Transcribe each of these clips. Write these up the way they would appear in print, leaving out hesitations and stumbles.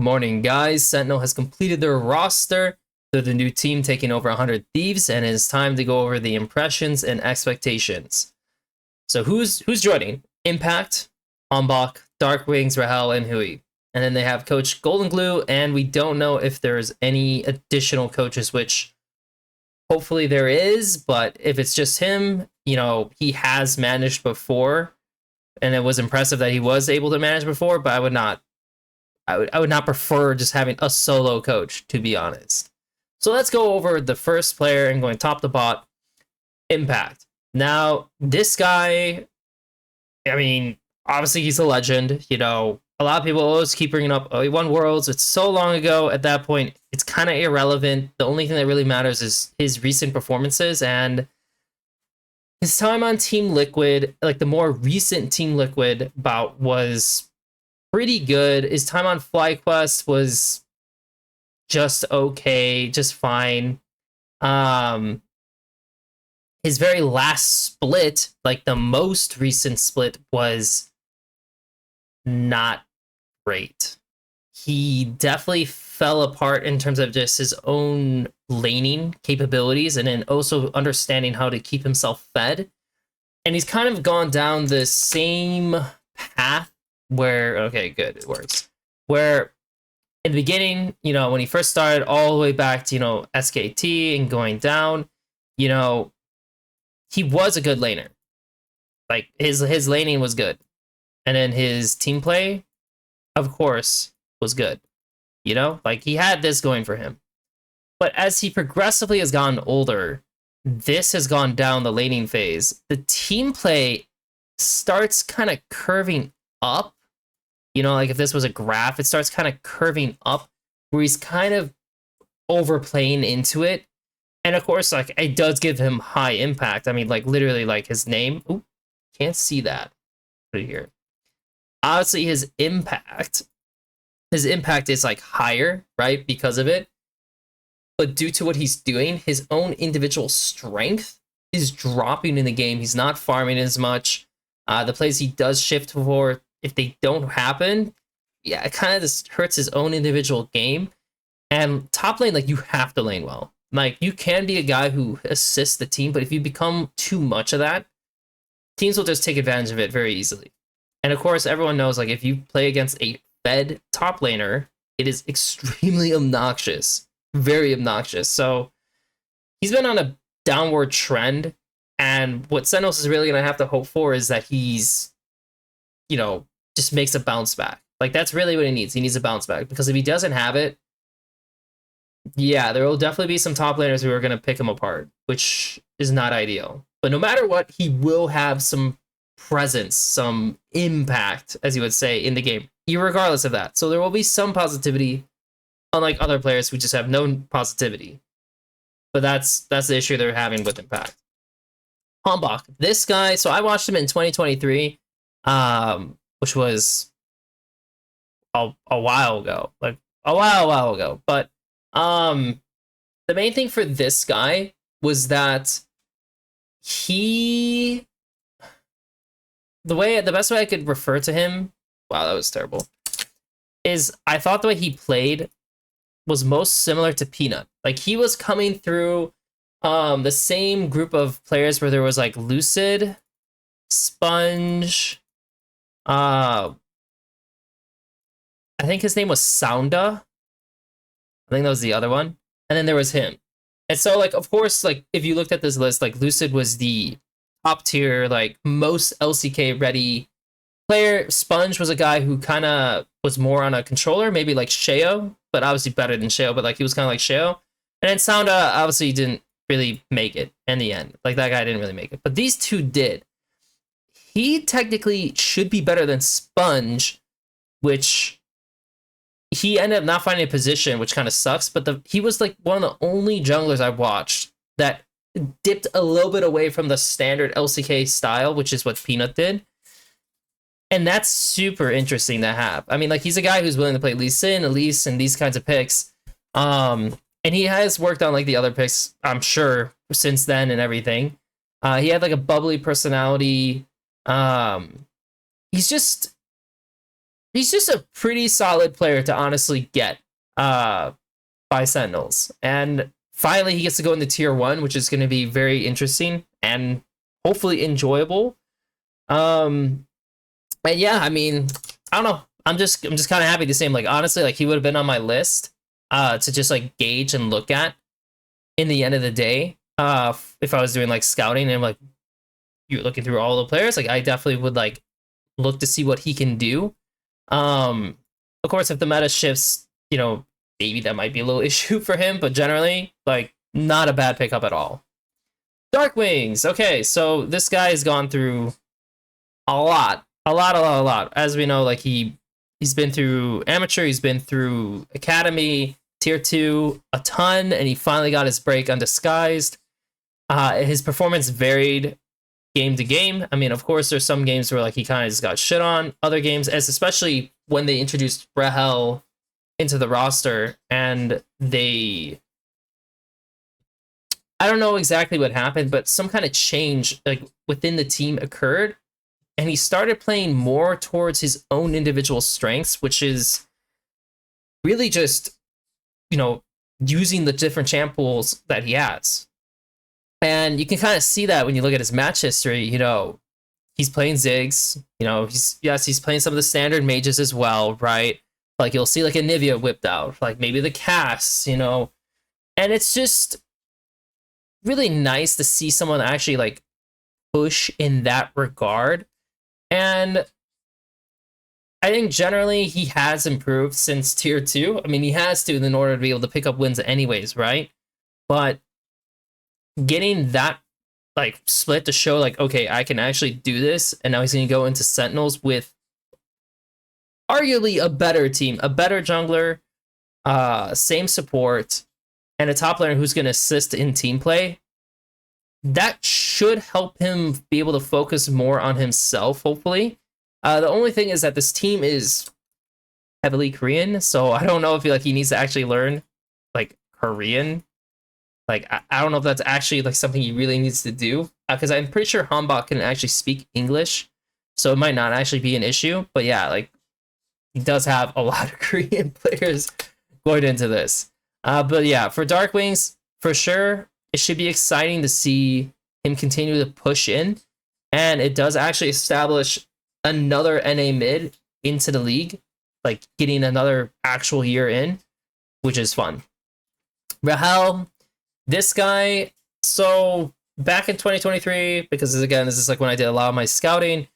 morning, guys. Sentinel has completed their roster. They're the new team taking over 100 Thieves, and it's time to go over the impressions and expectations. So who's joining? Impact, Ombak, Dark Wings, Rahel, and Hui. And then they have Coach Golden Glue, and we don't know if there's any additional coaches, which hopefully there is, but if it's just him, he has managed before, and it was impressive that he was able to manage before, but I would not prefer just having a solo coach, to be honest. So let's go over the first player and going top to bot, Impact. Now, this guy, obviously he's a legend. A lot of people always keep bringing up, oh, he won Worlds. It's so long ago. At that point, it's kind of irrelevant. The only thing that really matters is his recent performances and his time on Team Liquid. Like the more recent Team Liquid bout was pretty good. His time on FlyQuest was just okay, just fine. His very last split, like the most recent split, was not great. He definitely fell apart in terms of just his own laning capabilities and then also understanding how to keep himself fed. And he's kind of gone down the same path where, okay, good, it works. Where in the beginning, when he first started all the way back to, SKT and going down, he was a good laner. Like his laning was good. And then his team play, of course, was good. Like he had this going for him. But as he progressively has gotten older, this has gone down the laning phase. The team play starts kind of curving up. Like if this was a graph, it starts kind of curving up where he's kind of overplaying into it. And of course, like it does give him high impact. Like literally like his name. Ooh, can't see that. Put it here. Obviously his impact is like higher, right? Because of it. But due to what he's doing, his own individual strength is dropping in the game. He's not farming as much. The plays he does shift for, if they don't happen, yeah, it kind of just hurts his own individual game. And top lane, like you have to lane well. Like you can be a guy who assists the team, but if you become too much of that, teams will just take advantage of it very easily. And of course, everyone knows, like if you play against a fed top laner, it is extremely obnoxious, very obnoxious. So he's been on a downward trend, and what Sentinels is really going to have to hope for is that he's, just makes a bounce back. Like that's really what he needs. He needs a bounce back, because if he doesn't have it, yeah, there will definitely be some top laners who are going to pick him apart, which is not ideal. But no matter what, he will have some presence, some impact, as you would say, in the game, regardless of that. So there will be some positivity, unlike other players who just have no positivity. But that's the issue they're having with Impact. Hombach, this guy, so I watched him in 2023, which was a while ago, like a while ago. But the main thing for this guy was that the best way I could refer to him, wow, that was terrible, is I thought the way he played was most similar to Peanut. Like he was coming through the same group of players where there was like Lucid, Sponge, I think his name was Sounda. I think that was the other one. And then there was him. And so, like, of course, like, if you looked at this list, like, Lucid was the top tier, like, most LCK ready player. Sponge was a guy who kind of was more on a controller, maybe like Sheo, but obviously better than Sheo, but like, he was kind of like Sheo. And then Sounda obviously didn't really make it in the end. Like, that guy didn't really make it. But these two did. He technically should be better than Sponge, which he ended up not finding a position, which kind of sucks, but he was like one of the only junglers I watched that dipped a little bit away from the standard LCK style, which is what Peanut did. And that's super interesting to have. Like he's a guy who's willing to play Lee Sin, Elise, and these kinds of picks. And he has worked on like the other picks, I'm sure, since then and everything. He had like a bubbly personality. He's just he's just a pretty solid player to honestly get by Sentinels. And finally, he gets to go into tier 1, which is going to be very interesting and hopefully enjoyable. And yeah, I mean, I don't know. I'm just kind of happy to see him. Like, honestly, like, he would have been on my list to just like gauge and look at in the end of the day. If I was doing like scouting and like you're looking through all the players, like I definitely would like look to see what he can do. Of course, if the meta shifts, you know, maybe that might be a little issue for him, but generally, like, not a bad pickup at all. Dark Wings. Okay, so this guy has gone through a lot. As we know, like he's been through amateur, he's been through academy, tier 2, a ton, and he finally got his break undisguised. His performance varied game to game. I mean, of course, there's some games where like he kind of just got shit on. Other games, as especially when they introduced Brehel into the roster, and I don't know exactly what happened, but some kind of change like within the team occurred, and he started playing more towards his own individual strengths, which is really just, you know, using the different champ pools that he has. And you can kind of see that when you look at his match history. You know, he's playing Ziggs, you know, he's playing some of the standard mages as well, right? Like you'll see like a Nivea whipped out, like maybe the casts, you know, and it's just really nice to see someone actually like push in that regard. And I think generally he has improved since tier 2. I mean, he has to in order to be able to pick up wins anyways, right? But getting that like split to show like, okay, I can actually do this, and now he's going to go into Sentinels with arguably a better team, a better jungler, same support, and a top laner who's going to assist in team play. That should help him be able to focus more on himself, hopefully. The only thing is that this team is heavily Korean, so I don't know if he needs to actually learn like Korean. Like, I don't know if that's actually like something he really needs to do, because I'm pretty sure Hanbok can actually speak English, so it might not actually be an issue. But yeah, like he does have a lot of Korean players going into this. But yeah, for Dark Wings, for sure, it should be exciting to see him continue to push in, and it does actually establish another NA mid into the league, like getting another actual year in, which is fun. Rahel, this guy, so back in 2023, because again, this is like when I did a lot of my scouting,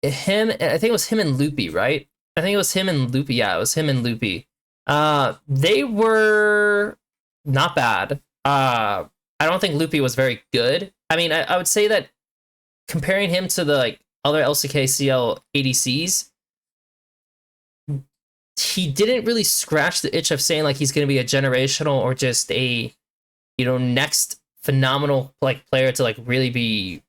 I think it was him and Loopy, right? I think it was him and Loopy. Yeah, it was him and Loopy. They were not bad. I don't think Loopy was very good. I mean, I would say that comparing him to the like other LCK ADCs, he didn't really scratch the itch of saying like he's going to be a generational or just a, you know, next phenomenal like player to like really be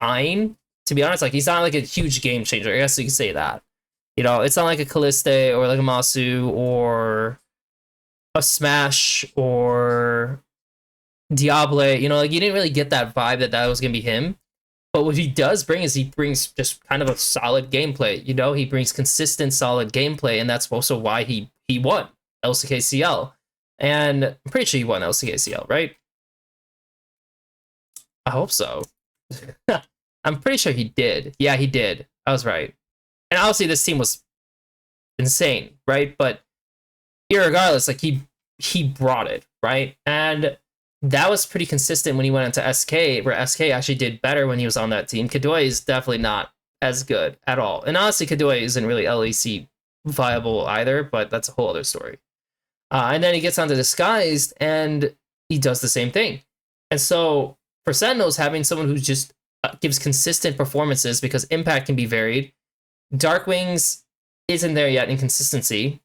eyeing. To be honest, like he's not like a huge game changer. I guess you could say that. You know, it's not like a Calliste or like a Masu or a Smash or Diable. You know, like you didn't really get that vibe that was going to be him. But what he does bring is he brings just kind of a solid gameplay. You know, he brings consistent, solid gameplay, and that's also why he won LCKCL. And I'm pretty sure he won LCKCL, right? I hope so. I'm pretty sure he did. Yeah, he did. I was right. And obviously this team was insane, right? But irregardless, like he brought it, right? And that was pretty consistent when he went into SK, where SK actually did better when he was on that team. Kadoi is definitely not as good at all. And honestly, Kadoi isn't really LEC viable either, but that's a whole other story. And then he gets onto Disguised, and he does the same thing. And so for Sentinels, having someone who just gives consistent performances, because impact can be varied, Dark Wings isn't there yet in consistency.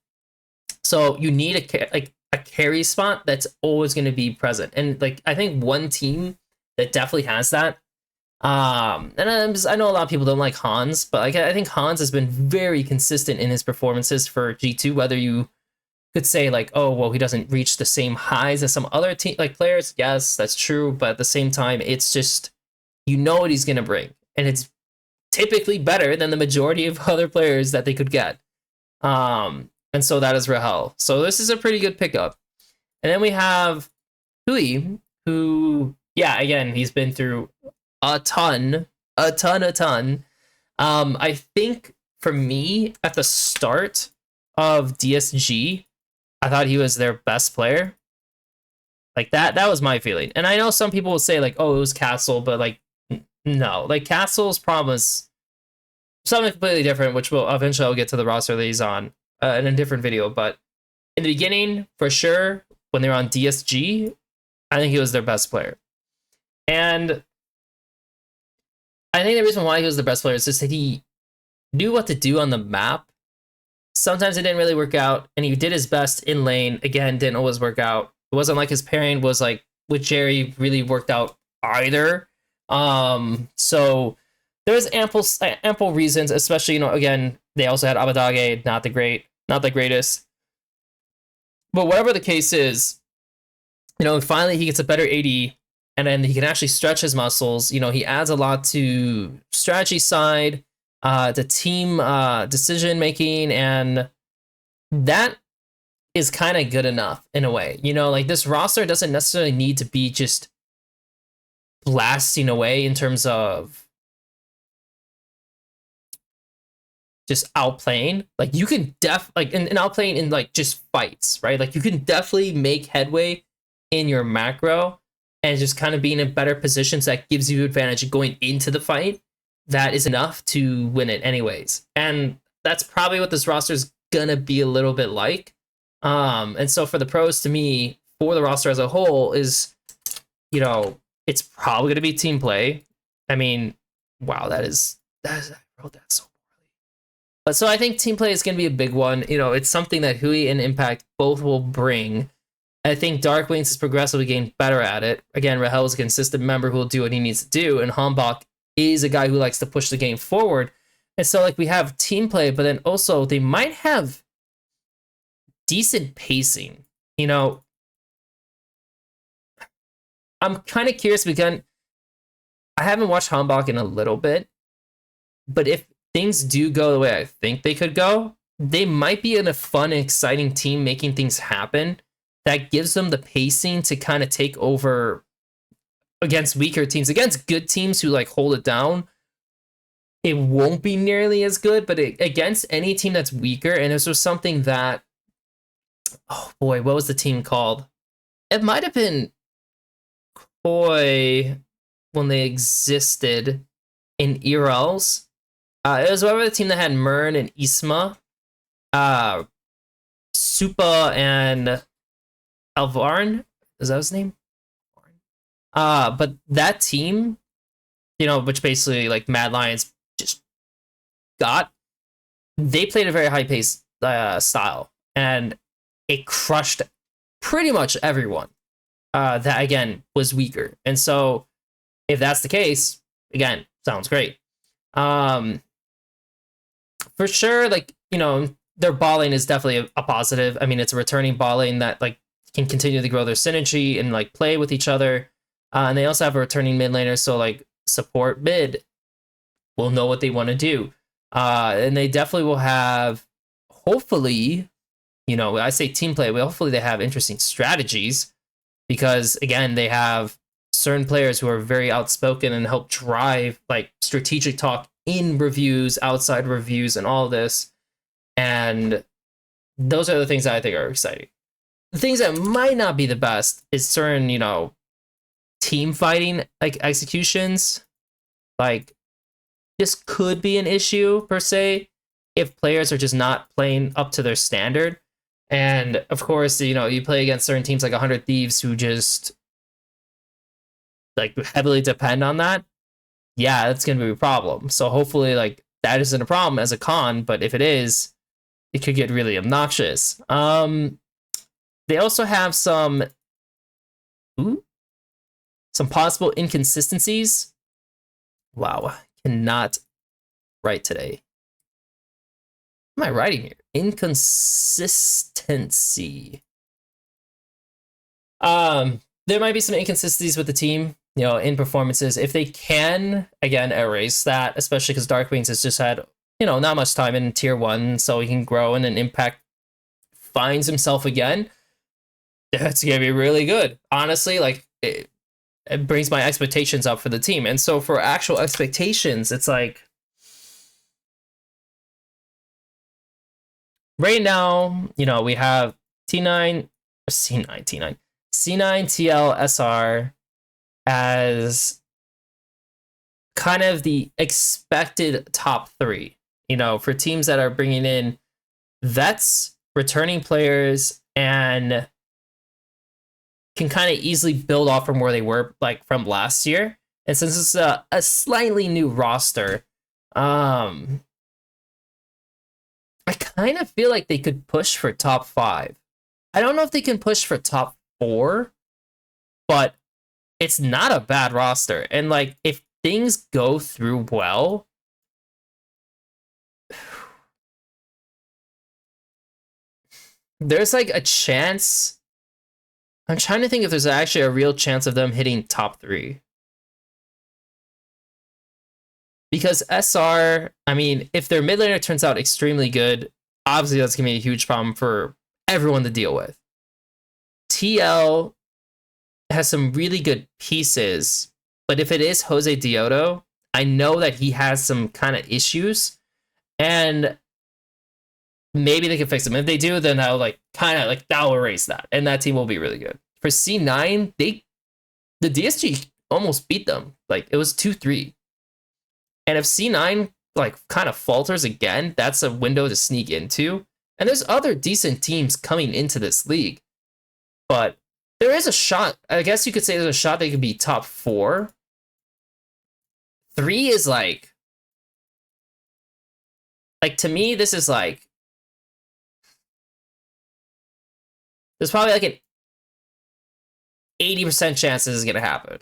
So you need a carry spot that's always going to be present. And like I think one team that definitely has that, and I know a lot of people don't like Hans, but like I think Hans has been very consistent in his performances for G2. Whether you could say like, oh well, he doesn't reach the same highs as some other team like players, yes, that's true, but at the same time, it's just, you know what he's going to bring, and it's typically better than the majority of other players that they could get. And so that is Rahel. So this is a pretty good pickup. And then we have Hui, who, yeah, again, he's been through a ton. I think for me, at the start of DSG, I thought he was their best player. Like that was my feeling. And I know some people will say like, oh, it was Castle, but like, no. Like Castle's problem is something completely different, which will eventually I'll get to the roster that he's on in a different video. But in the beginning, for sure, when they were on DSG, I think he was their best player. And I think the reason why he was the best player is just that he knew what to do on the map. Sometimes it didn't really work out, and he did his best in lane. Again, didn't always work out. It wasn't like his pairing was like with Jerry really worked out either. So there's ample reasons, especially, you know, again, they also had Abadage, not the greatest. But whatever the case is, you know, finally he gets a better AD, and then he can actually stretch his muscles. You know, he adds a lot to strategy side, the team decision making, and that is kind of good enough in a way. You know, like this roster doesn't necessarily need to be just blasting away in terms of just outplaying. Like you can and outplaying in like just fights, right? Like you can definitely make headway in your macro and just kind of being in better positions that gives you advantage going into the fight. That is enough to win it anyways. And that's probably what this roster is gonna be a little bit like. And so for the pros, to me, for the roster as a whole, is, you know, it's probably gonna be team play. I mean, wow, I wrote that so poorly. But so I think team play is gonna be a big one. You know, it's something that Hui and Impact both will bring. I think Dark Wings is progressively getting better at it. Again, Rahel is a consistent member who will do what he needs to do, and Hambach is a guy who likes to push the game forward. And so like we have team play, but then also they might have decent pacing. You know, I'm kind of curious because I haven't watched Hambach in a little bit, but if things do go the way I think they could go, they might be in a fun, exciting team making things happen that gives them the pacing to kind of take over against weaker teams. Against good teams who like hold it down, it won't be nearly as good, but against any team that's weaker, and this was something that, oh boy, what was the team called? It might have been Koi when they existed in ERLs. It was whatever the team that had Mern and Isma, Supa and Alvarn. Is that his name? But that team, you know, which basically like Mad Lions just got, they played a very high pace style, and it crushed pretty much everyone that again was weaker. And so if that's the case, again, sounds great. For sure, like, you know, their balling is definitely a positive. I mean, it's a returning balling that like can continue to grow their synergy and like play with each other. And they also have a returning mid laner, so like support mid will know what they want to do. And they definitely will have, hopefully, you know, I say team play, well, hopefully they have interesting strategies, because again, they have certain players who are very outspoken and help drive like strategic talk in reviews, outside reviews, and all this. And those are the things that I think are exciting. The things that might not be the best is certain, you know, team fighting like executions. Like this could be an issue per se if players are just not playing up to their standard. And of course, you know, you play against certain teams like 100 Thieves who just like heavily depend on that. Yeah, that's gonna be a problem. So hopefully like that isn't a problem as a con, but if it is, it could get really obnoxious. They also have some possible inconsistencies. Wow, I cannot write today. What am I writing here? Inconsistency. There might be some inconsistencies with the team. in performances. If they can, again, erase that, especially because Dark Wings has just had, not much time in tier 1, so he can grow and then Impact finds himself again, that's going to be really good. Honestly, like, it brings my expectations up for the team. And so for actual expectations, it's like, right now, we have C9, TL, SR as kind of the expected top 3, for teams that are bringing in vets, returning players, and can kind of easily build off from where they were, like, from last year. And since it's a slightly new roster, I kind of feel like they could push for top 5. I don't know if they can push for top 4, but it's not a bad roster. And, like, if things go through well, there's, like, a chance. I'm trying to think if there's actually a real chance of them hitting top 3. Because SR, I mean, if their mid laner turns out extremely good, obviously that's going to be a huge problem for everyone to deal with. TL has some really good pieces, but if it is Jose Dioto, I know that he has some kind of issues, and maybe they can fix them. If they do, then I'll that'll erase that, and that team will be really good. For C9, the DSG almost beat them. Like, it was 2-3. And if C9 kind of falters again, that's a window to sneak into. And there's other decent teams coming into this league. But there is a shot. I guess you could say there's a shot they could be top 4. 3 is like to me, this is like, there's probably like an 80% chance this is going to happen.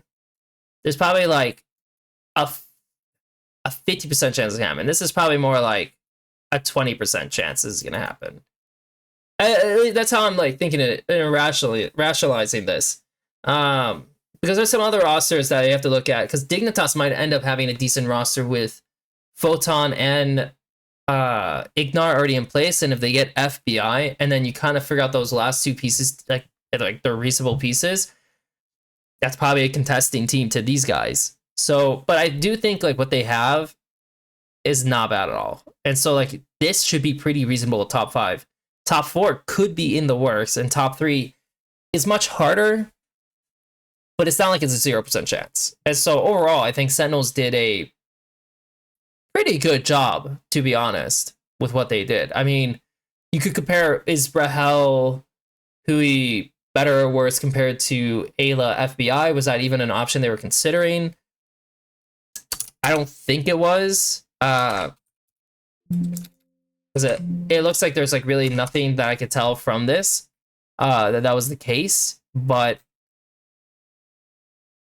There's probably like a 50% chance it's going to happen. This is probably more like a 20% chance this is going to happen. That's how I'm like thinking it and rationalizing this. Because there's some other rosters that you have to look at, because Dignitas might end up having a decent roster with Photon and Ignar already in place, and if they get FBI, and then you kind of figure out those last 2 pieces, like they're reasonable pieces, that's probably a contesting team to these guys. So, but I do think like what they have is not bad at all, and so like this should be pretty reasonable. Top 5, top 4 could be in the works, and top 3 is much harder, but it's not like it's a 0% chance. And so overall, I think Sentinels did a pretty good job, to be honest, with what they did. I mean, you could compare, is Brahel Hui better or worse compared to Ayla FBI? Was that even an option they were considering? I don't think it was. Because it looks like there's like really nothing that I could tell from this that was the case, but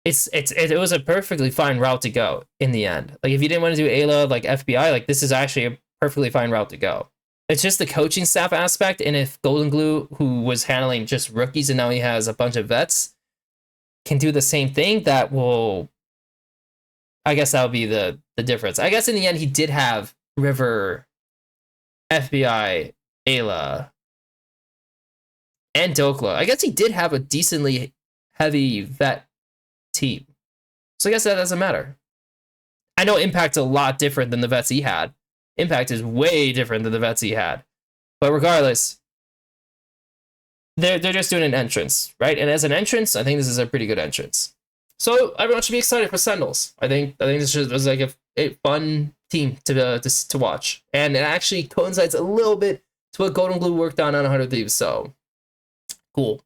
it was a perfectly fine route to go in the end. Like, if you didn't want to do Ayla like FBI, like, this is actually a perfectly fine route to go. It's just the coaching staff aspect, and if Golden Glue, who was handling just rookies and now he has a bunch of vets, can do the same thing, that will, I guess that would be the difference. I guess in the end he did have River, FBI, Ayla, and Dokla. I guess he did have a decently heavy vet team. So I guess that doesn't matter. I know Impact's a lot different than the vets he had. Impact is way different than the vets he had. But regardless, they're just doing an entrance, right? And as an entrance, I think this is a pretty good entrance. So everyone should be excited for Sentinels. I think this was like a fun team to watch. And it actually coincides a little bit to what Golden Glue worked on 100 Thieves. So cool.